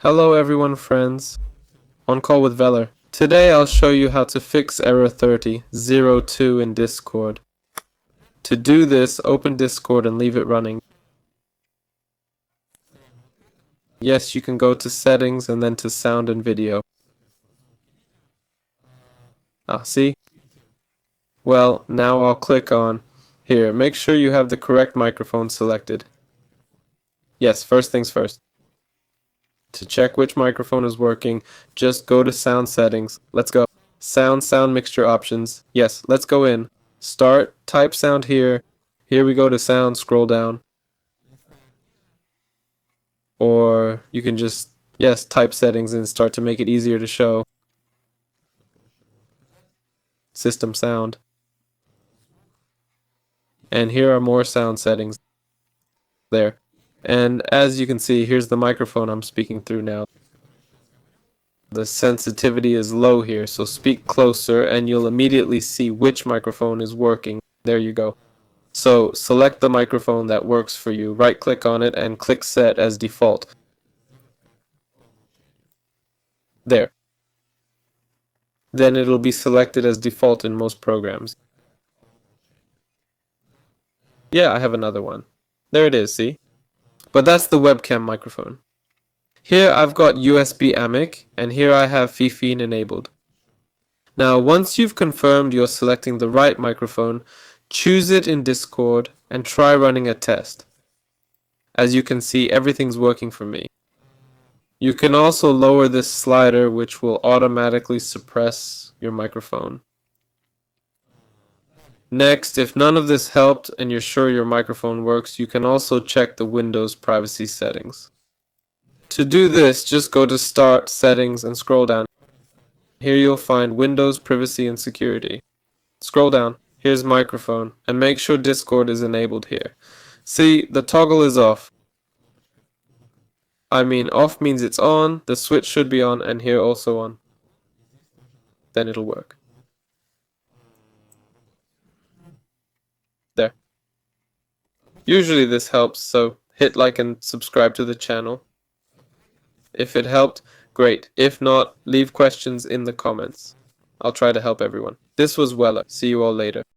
Hello everyone friends, on call with Veller. Today I'll show you how to fix error 3002 in Discord. To do this, open Discord and leave it running. Yes, you can go to settings and then to sound and video. See? Well, now I'll click on here. Make sure you have the correct microphone selected. Yes, first things first. To check which microphone is working, just go to sound settings. Let's go. Sound mixture options. Yes, let's go in. Start, type sound here. Here we go to sound, scroll down. Or you can just, yes, type settings and start to make it easier to show. System sound. And here are more sound settings. There. And as you can see, here's the microphone I'm speaking through now. The sensitivity is low here, so speak closer and you'll immediately see which microphone is working. There you go. So select the microphone that works for you. Right click on it and click set as default. There. Then it'll be selected as default in most programs. Yeah, I have another one. There it is, see? But that's the webcam microphone. Here I've got USB AMIC, and here I have Fifine enabled. Now, once you've confirmed you're selecting the right microphone, choose it in Discord and try running a test. As you can see, everything's working for me. You can also lower this slider, which will automatically suppress your microphone. Next, if none of this helped and you're sure your microphone works, you can also check the Windows privacy settings. To do this, just go to Start, Settings, and scroll down. Here you'll find Windows Privacy and Security. Scroll down. Here's Microphone, and make sure Discord is enabled here. See, the toggle is off. Off means it's on, the switch should be on, and here also on. Then it'll work. There. Usually this helps, so hit like and subscribe to the channel. If it helped, great. If not, leave questions in the comments. I'll try to help everyone. This was Weller. See you all later.